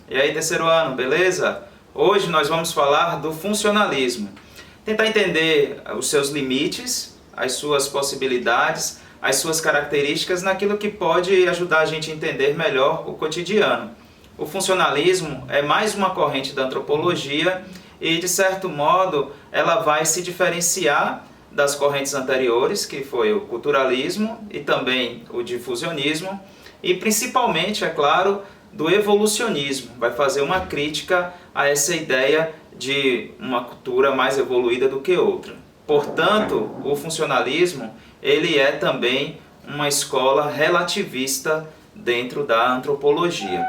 E aí, terceiro ano, beleza? Hoje nós vamos falar do funcionalismo. Tentar entender os seus limites, as suas possibilidades, as suas características naquilo que pode ajudar a gente a entender melhor o cotidiano. O funcionalismo é mais uma corrente da antropologia e, de certo modo, ela vai se diferenciar das correntes anteriores, que foi o culturalismo e também o difusionismo, e principalmente, é claro, do evolucionismo. Vai fazer uma crítica a essa ideia de uma cultura mais evoluída do que outra. Portanto, o funcionalismo ele é também uma escola relativista dentro da antropologia.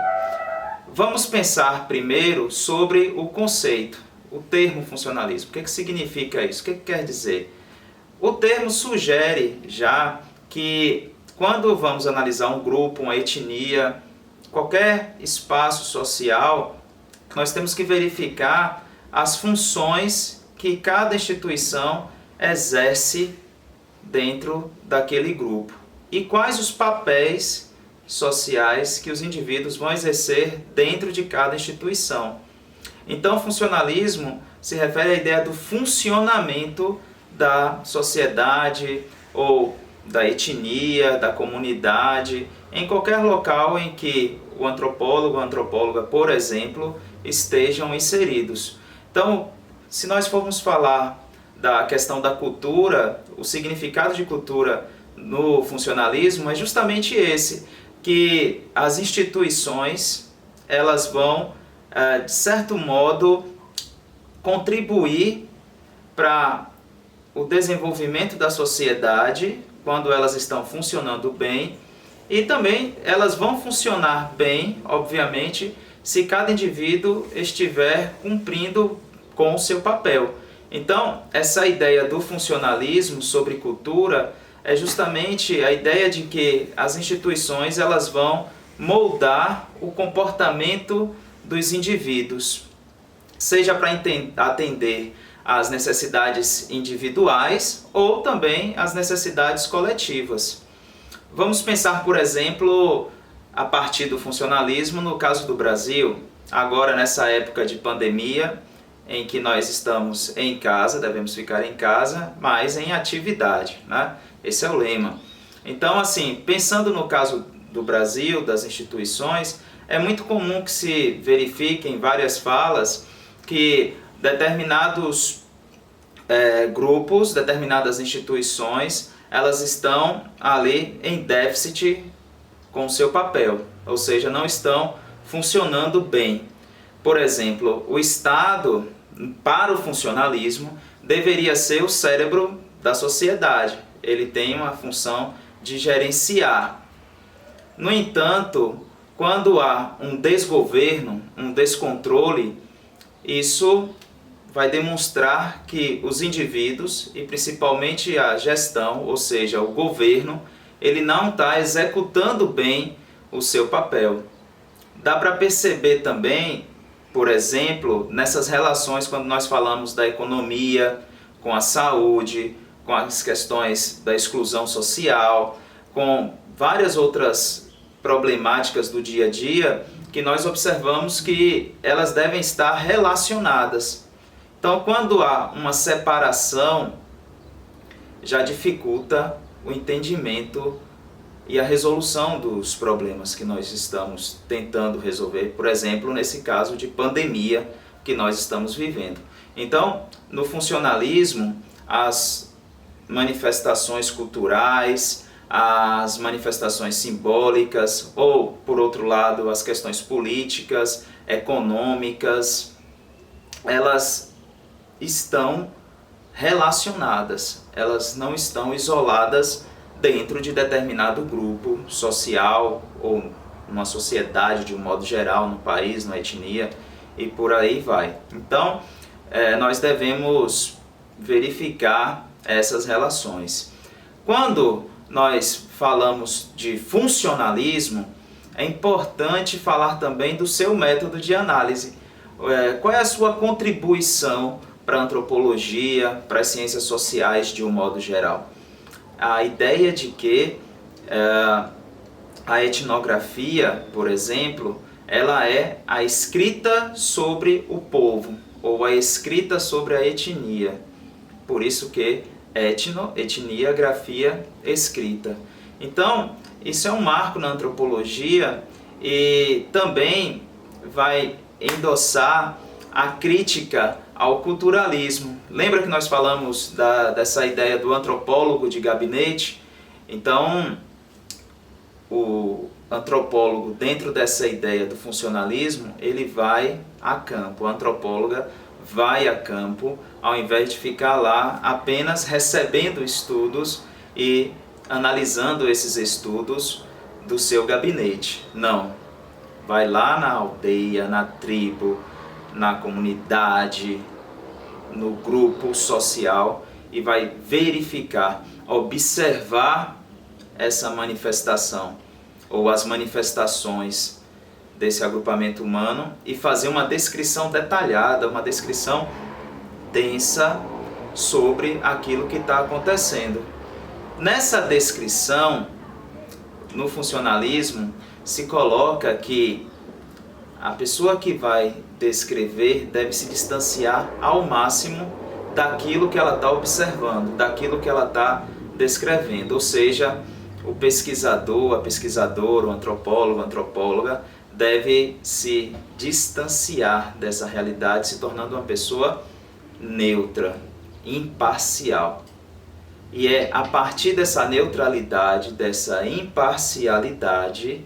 Vamos pensar primeiro sobre o conceito, o termo funcionalismo. O que significa isso? O que quer dizer? O termo sugere já que quando vamos analisar um grupo, uma etnia, qualquer espaço social, nós temos que verificar as funções que cada instituição exerce dentro daquele grupo e quais os papéis sociais que os indivíduos vão exercer dentro de cada instituição. Então, o funcionalismo se refere à ideia do funcionamento da sociedade ou da etnia, da comunidade, em qualquer local em que o antropólogo ou a antropóloga, por exemplo, estejam inseridos. Então, se nós formos falar da questão da cultura, o significado de cultura no funcionalismo é justamente esse, que as instituições elas vão, de certo modo, contribuir para o desenvolvimento da sociedade quando elas estão funcionando bem, e também elas vão funcionar bem, obviamente, se cada indivíduo estiver cumprindo com o seu papel. Então, essa ideia do funcionalismo sobre cultura é justamente a ideia de que as instituições elas vão moldar o comportamento dos indivíduos, seja para atender às necessidades individuais ou também às necessidades coletivas. Vamos pensar, por exemplo, a partir do funcionalismo no caso do Brasil, agora nessa época de pandemia, em que nós estamos em casa, devemos ficar em casa, mas em atividade, né? Esse é o lema. Então, assim, pensando no caso do Brasil, das instituições, é muito comum que se verifiquem várias falas que determinados grupos, determinadas instituições, elas estão ali em déficit com o seu papel, ou seja, não estão funcionando bem. Por exemplo, o Estado, para o funcionalismo, deveria ser o cérebro da sociedade. Ele tem uma função de gerenciar. No entanto, quando há um desgoverno, um descontrole, isso vai demonstrar que os indivíduos, e principalmente a gestão, ou seja, o governo, ele não está executando bem o seu papel. Dá para perceber também, por exemplo, nessas relações quando nós falamos da economia, com a saúde, com as questões da exclusão social, com várias outras problemáticas do dia a dia, que nós observamos que elas devem estar relacionadas. Então, quando há uma separação, já dificulta o entendimento e a resolução dos problemas que nós estamos tentando resolver, por exemplo, nesse caso de pandemia que nós estamos vivendo. Então, no funcionalismo, as manifestações culturais, as manifestações simbólicas, ou, por outro lado, as questões políticas, econômicas, elas estão relacionadas, elas não estão isoladas dentro de determinado grupo social ou uma sociedade de um modo geral, no país, na etnia e por aí vai. Então, nós devemos verificar essas relações. Quando nós falamos de funcionalismo, é importante falar também do seu método de análise. Qual é a sua contribuição para a antropologia, para as ciências sociais de um modo geral? A ideia de que a etnografia, por exemplo, ela é a escrita sobre o povo, ou a escrita sobre a etnia. Por isso que etno, etnia, grafia, escrita. Então, isso é um marco na antropologia e também vai endossar a crítica ao culturalismo. Lembra que nós falamos dessa ideia do antropólogo de gabinete? Então, o antropólogo, dentro dessa ideia do funcionalismo, ele vai a campo, a antropóloga vai a campo, ao invés de ficar lá apenas recebendo estudos e analisando esses estudos do seu gabinete. Não, vai lá na aldeia, na tribo, na comunidade, no grupo social e vai verificar, observar essa manifestação ou as manifestações desse agrupamento humano e fazer uma descrição detalhada, uma descrição densa sobre aquilo que está acontecendo. Nessa descrição, no funcionalismo, se coloca que a pessoa que vai descrever deve se distanciar ao máximo daquilo que ela está observando, daquilo que ela está descrevendo. Ou seja, o pesquisador, a pesquisadora, o antropólogo, a antropóloga deve se distanciar dessa realidade, se tornando uma pessoa neutra, imparcial. E é a partir dessa neutralidade, dessa imparcialidade,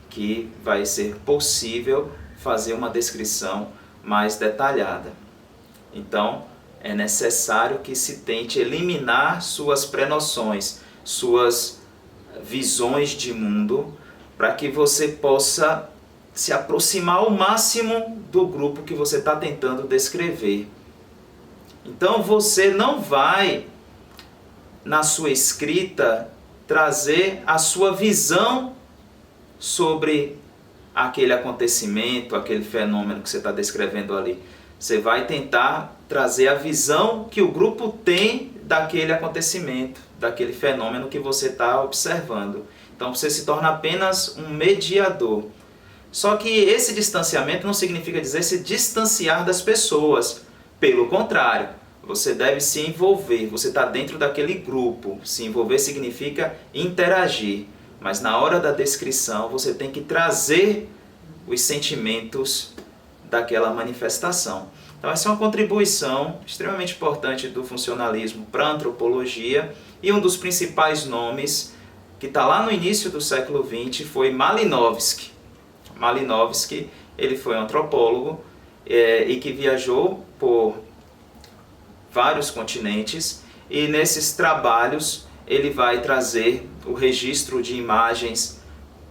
que vai ser possível fazer uma descrição mais detalhada. Então, é necessário que se tente eliminar suas prenoções, suas visões de mundo, para que você possa se aproximar ao máximo do grupo que você está tentando descrever. Então, você não vai, na sua escrita, trazer a sua visão sobre aquele acontecimento, aquele fenômeno que você está descrevendo ali. Você vai tentar trazer a visão que o grupo tem daquele acontecimento, daquele fenômeno que você está observando. Então você se torna apenas um mediador. Só que esse distanciamento não significa dizer se distanciar das pessoas. Pelo contrário, você deve se envolver, você está dentro daquele grupo. Se envolver significa interagir. Mas na hora da descrição você tem que trazer os sentimentos daquela manifestação. Então essa é uma contribuição extremamente importante do funcionalismo para a antropologia, e um dos principais nomes que está lá no início do século XX foi Malinowski. Malinowski, ele foi um antropólogo e que viajou por vários continentes, e nesses trabalhos ele vai trazer o registro de imagens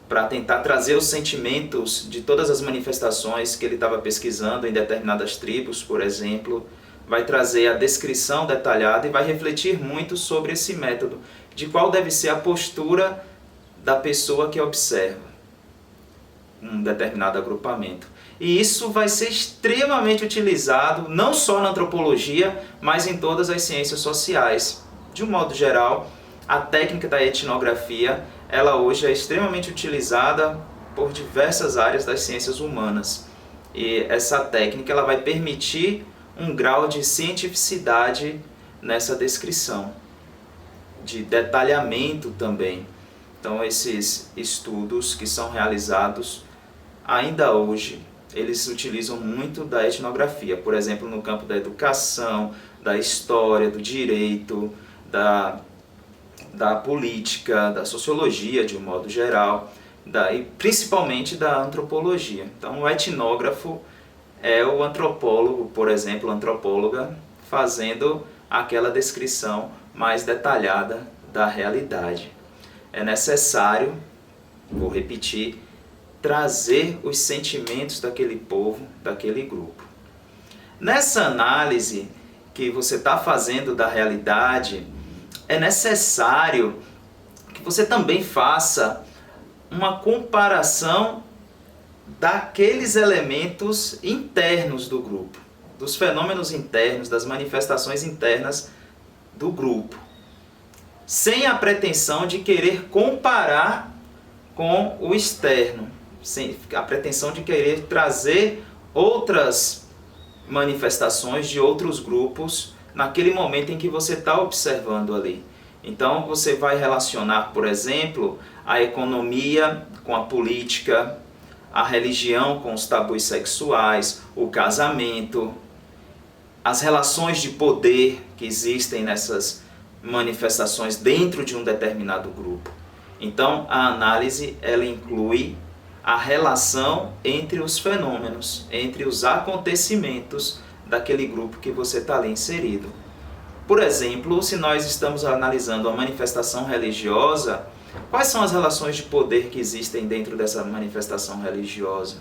para tentar trazer os sentimentos de todas as manifestações que ele estava pesquisando em determinadas tribos, por exemplo. Vai trazer a descrição detalhada e vai refletir muito sobre esse método, de qual deve ser a postura da pessoa que observa um determinado agrupamento. E isso vai ser extremamente utilizado, não só na antropologia, mas em todas as ciências sociais. De um modo geral, a técnica da etnografia, ela hoje é extremamente utilizada por diversas áreas das ciências humanas. E essa técnica ela vai permitir um grau de cientificidade nessa descrição, de detalhamento também. Então esses estudos que são realizados ainda hoje, eles utilizam muito da etnografia, por exemplo, no campo da educação, da história, do direito, da política, da sociologia de um modo geral, e principalmente da antropologia. Então o etnógrafo é o antropólogo, por exemplo, a antropóloga, fazendo aquela descrição mais detalhada da realidade. É necessário, vou repetir, trazer os sentimentos daquele povo, daquele grupo. Nessa análise que você está fazendo da realidade, é necessário que você também faça uma comparação daqueles elementos internos do grupo, dos fenômenos internos, das manifestações internas do grupo, sem a pretensão de querer comparar com o externo. sem a pretensão de querer trazer outras manifestações de outros grupos naquele momento em que você está observando ali. Então você vai relacionar, por exemplo, a economia com a política, a religião com os tabus sexuais, o casamento, as relações de poder que existem nessas manifestações dentro de um determinado grupo. Então a análise ela inclui a relação entre os fenômenos, entre os acontecimentos daquele grupo que você está ali inserido. Por exemplo, se nós estamos analisando a manifestação religiosa, quais são as relações de poder que existem dentro dessa manifestação religiosa?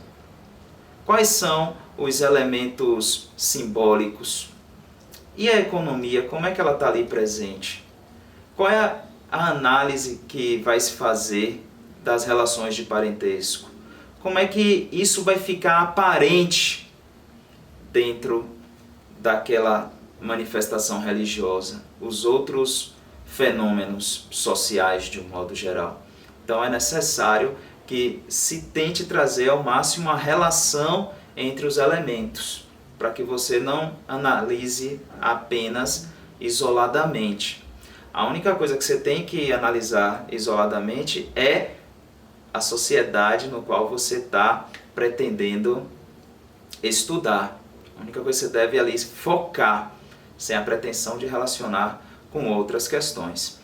Quais são os elementos simbólicos? E a economia, como é que ela está ali presente? Qual é a análise que vai se fazer das relações de parentesco? Como é que isso vai ficar aparente dentro daquela manifestação religiosa, os outros fenômenos sociais de um modo geral? Então é necessário que se tente trazer ao máximo a relação entre os elementos, para que você não analise apenas isoladamente. A única coisa que você tem que analisar isoladamente é a sociedade no qual você está pretendendo estudar. A única coisa que você deve ali focar, sem a pretensão de relacionar com outras questões.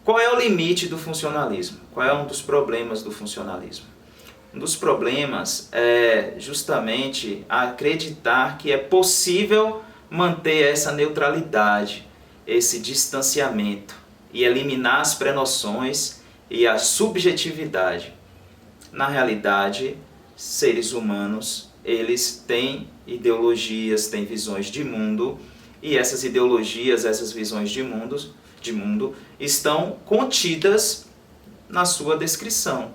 Qual é o limite do funcionalismo? Qual é um dos problemas do funcionalismo? Um dos problemas é justamente acreditar que é possível manter essa neutralidade, esse distanciamento e eliminar as prenoções e a subjetividade. Na realidade, seres humanos, eles têm ideologias, têm visões de mundo, e essas ideologias, essas visões de mundo estão contidas na sua descrição.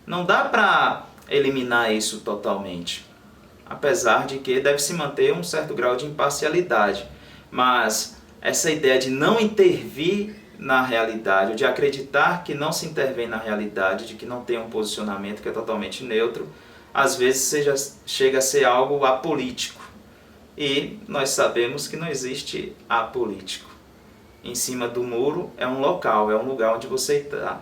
Não dá para eliminar isso totalmente, apesar de que deve-se manter um certo grau de imparcialidade. Mas essa ideia de não intervir na realidade, ou de acreditar que não se intervém na realidade, de que não tem um posicionamento que é totalmente neutro, às vezes chega a ser algo apolítico. E nós sabemos que não existe apolítico. Em cima do muro é um local, é um lugar onde você está.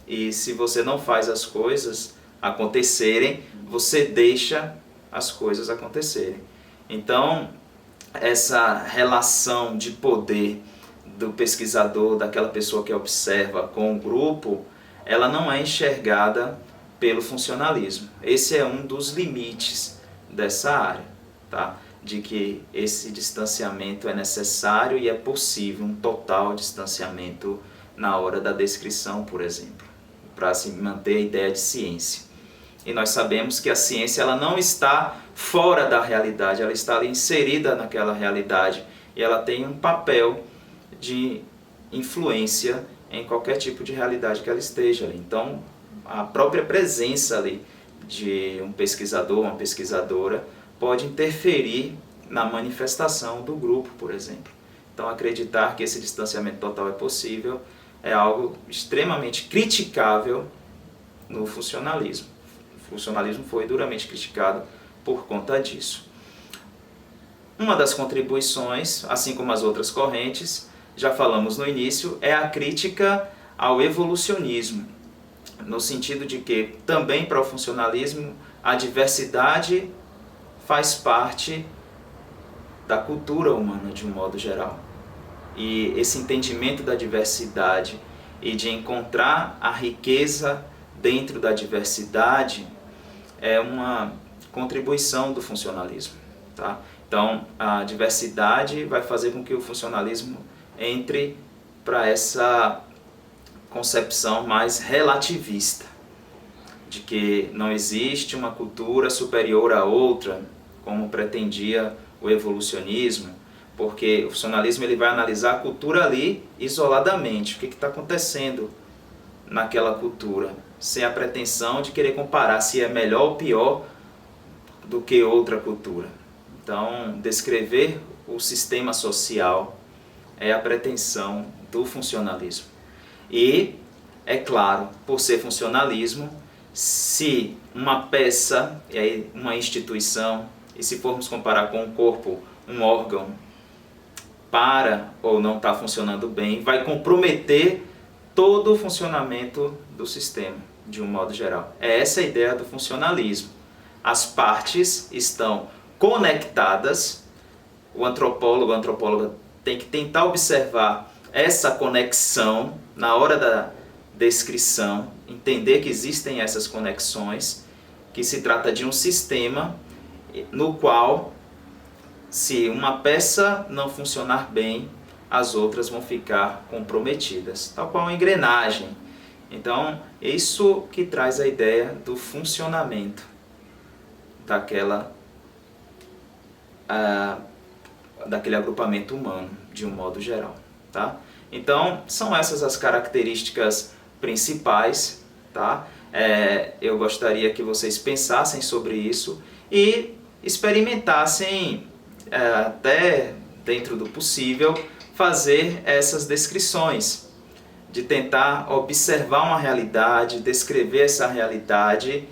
E se você não faz as coisas acontecerem, você deixa as coisas acontecerem. Então, essa relação de poder do pesquisador, daquela pessoa que observa com o grupo, ela não é enxergada pelo funcionalismo. Esse é um dos limites dessa área, tá? De que esse distanciamento é necessário e é possível um total distanciamento na hora da descrição, por exemplo, para se manter a ideia de ciência. E nós sabemos que a ciência ela não está fora da realidade, ela está ali inserida naquela realidade e ela tem um papel de influência em qualquer tipo de realidade que ela esteja ali. Então, a própria presença ali de um pesquisador, uma pesquisadora, pode interferir na manifestação do grupo, por exemplo. Então, acreditar que esse distanciamento total é possível é algo extremamente criticável no funcionalismo. O funcionalismo foi duramente criticado por conta disso. Uma das contribuições, assim como as outras correntes, já falamos no início, é a crítica ao evolucionismo, no sentido de que também para o funcionalismo a diversidade faz parte da cultura humana de um modo geral. E esse entendimento da diversidade e de encontrar a riqueza dentro da diversidade é uma contribuição do funcionalismo, tá? Então, a diversidade vai fazer com que o funcionalismo entre para essa concepção mais relativista, de que não existe uma cultura superior à outra, como pretendia o evolucionismo, porque o funcionalismo ele vai analisar a cultura ali isoladamente, o que está acontecendo naquela cultura, sem a pretensão de querer comparar se é melhor ou pior do que outra cultura. Então, descrever o sistema social é a pretensão do funcionalismo. E, é claro, por ser funcionalismo, se uma peça, e aí uma instituição, e se formos comparar com um corpo, um órgão, para ou não está funcionando bem, vai comprometer todo o funcionamento do sistema, de um modo geral. É essa a ideia do funcionalismo. As partes estão conectadas, o antropólogo, a antropóloga tem que tentar observar essa conexão na hora da descrição, entender que existem essas conexões, que se trata de um sistema no qual, se uma peça não funcionar bem, as outras vão ficar comprometidas, tal qual uma engrenagem. Então, isso que traz a ideia do funcionamento daquele agrupamento humano, de um modo geral. Tá? Então, são essas as características principais. Tá? Eu gostaria que vocês pensassem sobre isso e experimentassem, até dentro do possível, fazer essas descrições, de tentar observar uma realidade, descrever essa realidade,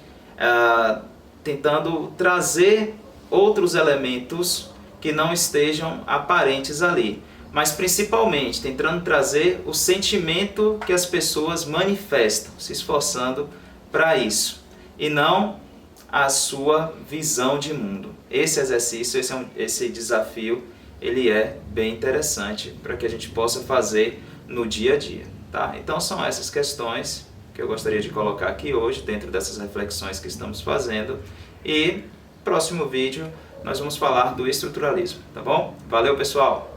tentando trazer outros elementos que não estejam aparentes ali, mas principalmente tentando trazer o sentimento que as pessoas manifestam, se esforçando para isso, e não a sua visão de mundo. Esse exercício, esse desafio, ele é bem interessante para que a gente possa fazer no dia a dia. Tá? Então são essas questões que eu gostaria de colocar aqui hoje, dentro dessas reflexões que estamos fazendo, e próximo vídeo nós vamos falar do estruturalismo, tá bom? Valeu, pessoal!